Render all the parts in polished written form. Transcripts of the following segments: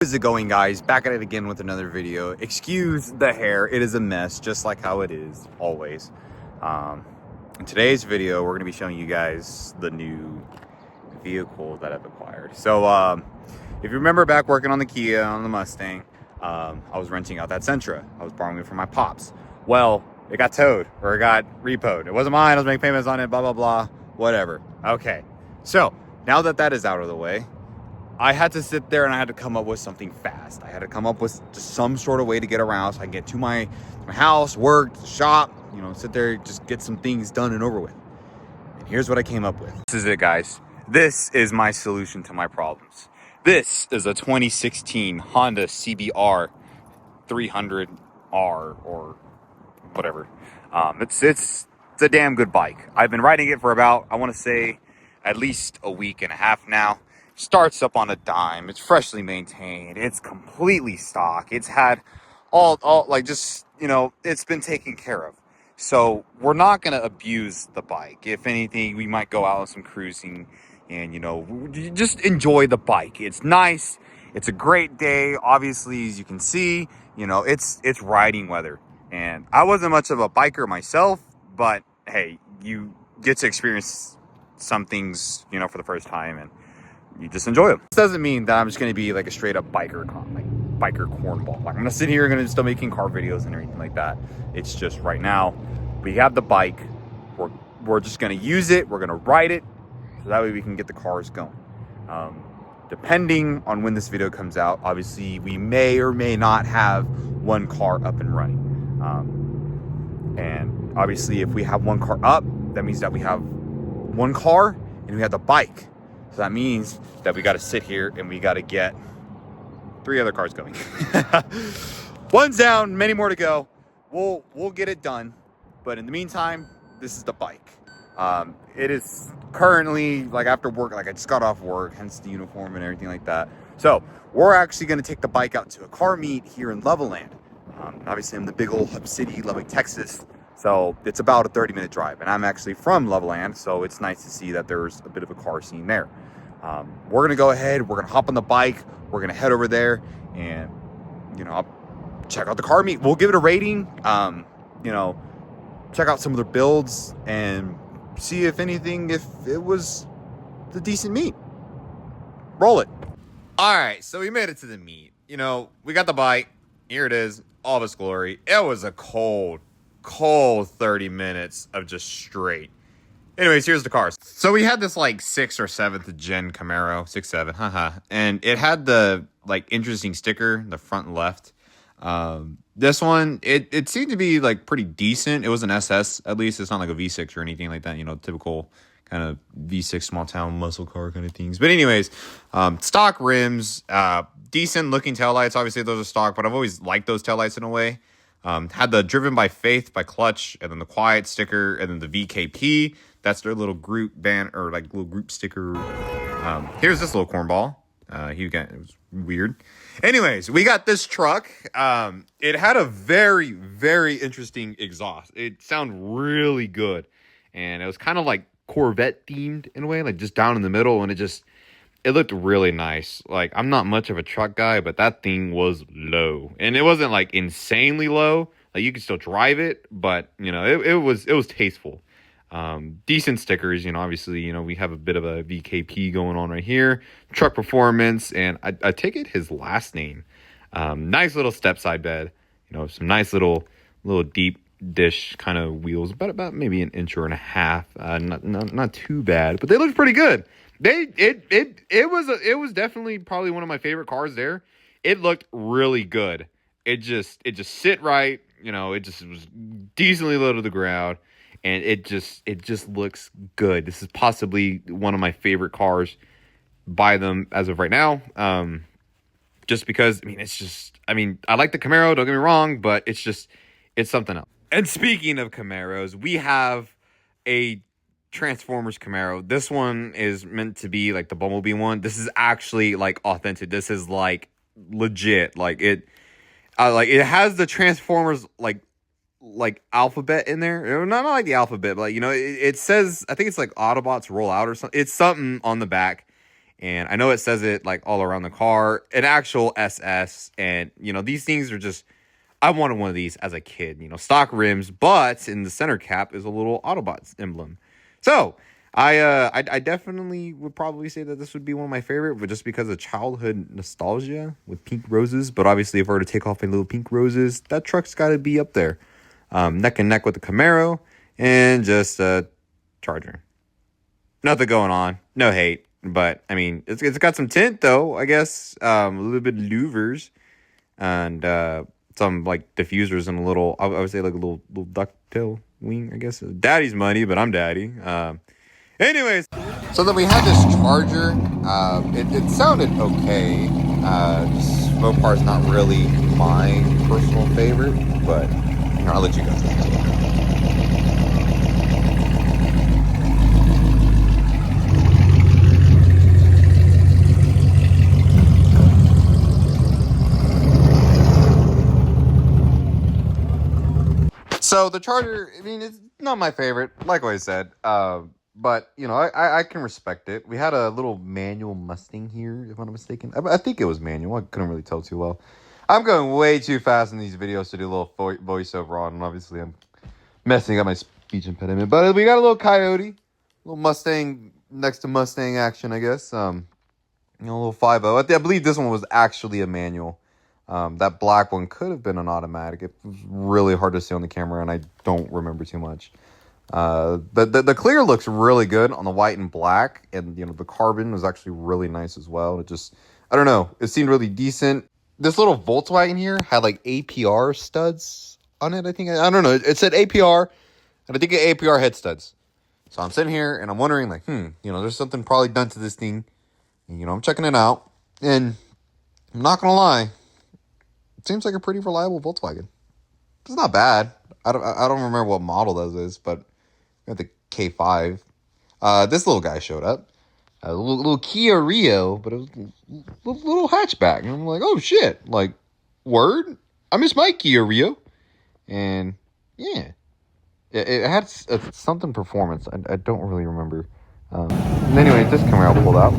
How's it going, guys? Back at it again with another video. Excuse the hair, it is a mess, just like how it is always. In today's video, we're going to be showing you guys the new vehicle that I've acquired. So if you remember back working on the Kia, on the Mustang, I was renting out that Sentra. I was borrowing it from my pops. Well, it got towed, or it got repoed. It wasn't mine. I was making payments on it, blah blah blah, whatever. Okay, so now that that is out of the way, I had to sit there and I had to come up with something fast. I had to come up with just some sort of way to get around so I can get to my house, work, shop, sit there, just get some things done and over with. And here's what I came up with. This is it, guys. This is my solution to my problems. This is a 2016 Honda CBR 300R or whatever. It's a damn good bike. I've been riding it for about, I want to say, at least a week and a half now. Starts up on a dime. It's freshly maintained. It's completely stock. It's had all like just, it's been taken care of. So we're not going to abuse the bike. If anything, we might go out on some cruising and, just enjoy the bike. It's nice. It's a great day. Obviously, as you can see, it's riding weather. And I wasn't much of a biker myself, but hey, you get to experience some things, for the first time, and you just enjoy them. This doesn't mean that I'm just going to be like a straight up biker cornball. Like, I'm going to sit here and still making car videos and everything like that. It's just right now we have the bike. We're just going to use it. We're going to ride it. So that way we can get the cars going. Depending on when this video comes out, obviously we may or may not have one car up and running. And obviously if we have one car up, that means that we have one car and we have the bike. So that means that we got to sit here and we got to get 3 other cars going. One's down, many more to go. We'll get it done. But in the meantime, this is the bike. It is currently like after work, like I just got off work, hence the uniform and everything like that. So we're actually going to take the bike out to a car meet here in Levelland. Obviously, I'm the big old hub city, Lubbock, Texas. So it's about a 30-minute drive, and I'm actually from Levelland, so it's nice to see that there's a bit of a car scene there. We're gonna go ahead, we're gonna hop on the bike, we're gonna head over there, and I'll check out the car meet. We'll give it a rating, check out some of their builds, and see if anything, if it was the decent meet. Roll it. All right, so we made it to the meet. We got the bike. Here it is, all of its glory. It was a cold 30 minutes of just straight. Anyways, here's the cars. So we had this like 6th or 7th gen Camaro, 6, 7, and it had the like interesting sticker, the front left. This one, it seemed to be like pretty decent. It was an SS, at least. It's not like a V6 or anything like that, typical kind of V6 small town muscle car kind of things. But anyways, stock rims, decent looking taillights. Obviously those are stock, but I've always liked those taillights in a way. Had the Driven by Faith by Clutch, and then the Quiet sticker, and then the VKP. That's their little group band, or like little group sticker. Here's this little cornball. It was weird. Anyways, we got this truck. It had a very, very interesting exhaust. It sounded really good. And it was kind of like Corvette themed in a way, like just down in the middle. And it looked really nice. Like, I'm not much of a truck guy, but that thing was low. And it wasn't like insanely low. Like, you could still drive it, but it was tasteful. Decent stickers, obviously, we have a bit of a VKP going on right here. Truck performance, and I take it his last name. Nice little step side bed, some nice little deep dish kind of wheels, about maybe an inch or and a half. Not too bad, but they looked pretty good. It was definitely probably one of my favorite cars there. It looked really good. It just sit right, it just was decently low to the ground. And it just looks good. This is possibly one of my favorite cars by them as of right now. Just because, I like the Camaro, don't get me wrong, but it's something else. And speaking of Camaros, we have a Transformers Camaro. This one is meant to be like the Bumblebee one. This is actually like authentic. This is like legit. Like it has the Transformers like alphabet in there. Not like the alphabet, but it says, I think it's like Autobots roll out or something. It's something on the back. And I know it says it like all around the car, an actual SS. And, you know, these things are just, I wanted one of these as a kid, you know, stock rims, but in the center cap is a little Autobots emblem. So I definitely would probably say that this would be one of my favorite, but just because of childhood nostalgia with pink roses. But obviously, if I were to take off my little pink roses, that truck's got to be up there, neck and neck with the Camaro and just a Charger. Nothing going on, no hate, but I mean, it's got some tint though, I guess, a little bit of louvers and some like diffusers and a little, I would say like a little ducktail wing, I guess. Daddy's money, but I'm daddy. Anyways, so then we had this Charger. It sounded okay. Just Mopar's not really my personal favorite, but you know, I'll let you guys know. So the Charger, I mean, it's not my favorite, like I said. But, you know, I can respect it. We had a little manual Mustang here, if I'm not mistaken. I think it was manual. I couldn't really tell too well. I'm going way too fast in these videos to do a little voiceover on, and obviously I'm messing up my speech impediment. But we got a little Coyote, a little Mustang next to Mustang action, I guess. You know, a little 5.0. I believe this one was actually a manual. That black one could have been an automatic. It was really hard to see on the camera, and I don't remember too much. The clear looks really good on the white and black, and you know the carbon was actually really nice as well. It just, I don't know, it seemed really decent. This little Volkswagen here had like APR studs on it. I think, I don't know. It said APR, and I think it APR head studs. So I'm sitting here and I'm wondering like, you know, there's something probably done to this thing. And, you know, I'm checking it out, and I'm not gonna lie. It seems like a pretty reliable Volkswagen. It's not bad. I don't remember what model that is, but we have the K5. This little guy showed up. A little Kia Rio, but it was a little hatchback. And I'm like, oh shit. Like, word? I miss my Kia Rio. And yeah. It had something performance. I don't really remember. Anyway, this Camaro pulled out.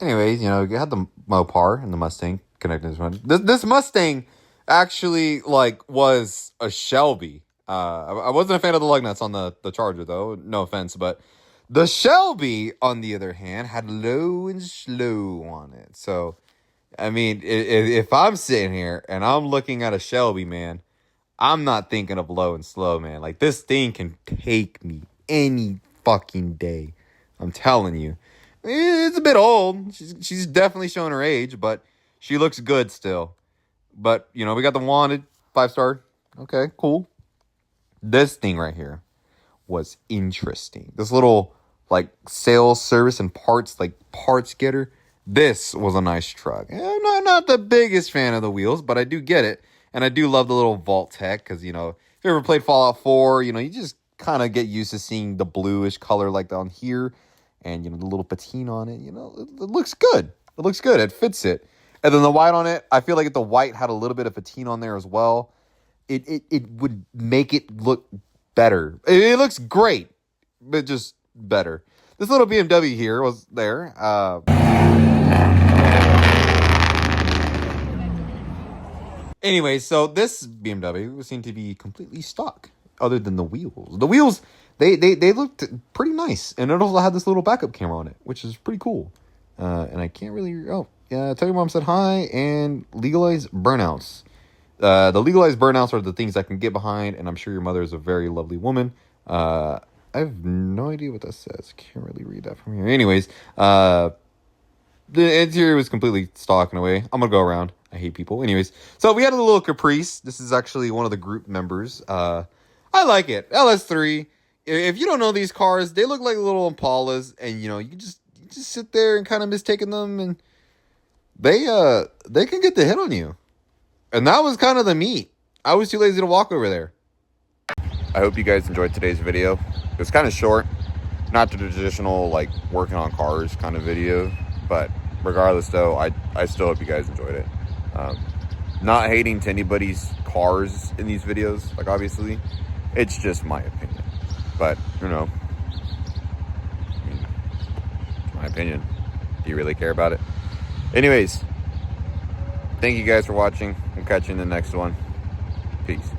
Anyways, you know, you had the Mopar and the Mustang connected to one. This Mustang actually, like, was a Shelby. I wasn't a fan of the lug nuts on the Charger, though. No offense, but the Shelby, on the other hand, had low and slow on it. So, I mean, if I'm sitting here and I'm looking at a Shelby, man, I'm not thinking of low and slow, man. Like, this thing can take me any fucking day. I'm telling you. It's a bit old. She's definitely showing her age, but she looks good still. But, you know, we got the Wanted 5-star. Okay, cool. This thing right here was interesting. This little, like, sales, service, and parts, like, parts getter. This was a nice truck. I'm not the biggest fan of the wheels, but I do get it. And I do love the little Vault Tech because, you know, if you ever played Fallout 4, you know, you just kind of get used to seeing the bluish color like down here. And, you know, the little patina on it, you know, it looks good. It looks good. It fits it. And then the white on it, I feel like if the white had a little bit of patina on there as well, it would make it look better. It looks great, but just better. This little BMW here was there. Anyway, so this BMW seemed to be completely stock, other than the wheels. The wheels, they looked pretty nice, and it also had this little backup camera on it, which is pretty cool. And I can't really... Oh, yeah, tell your mom said hi, and legalized burnouts. The legalized burnouts are the things I can get behind, and I'm sure your mother is a very lovely woman. I have no idea what that says. Can't really read that from here. Anyways, the interior was completely stock in a way. I'm gonna go around. I hate people. Anyways, so we had a little Caprice. This is actually one of the group members. I like it. LS3. If you don't know these cars, they look like little Impalas, and you know you just sit there and kind of mistaken them, and they can get the hit on you. And that was kind of the meat. I was too lazy to walk over there. I hope you guys enjoyed today's video. It was kind of short, not the traditional like working on cars kind of video, but regardless though, I still hope you guys enjoyed it. Not hating to anybody's cars in these videos, like obviously, it's just my opinion. But you know, I mean, it's my opinion. Do you really care about it? Anyways, thank you guys for watching. We'll catch you in the next one. Peace.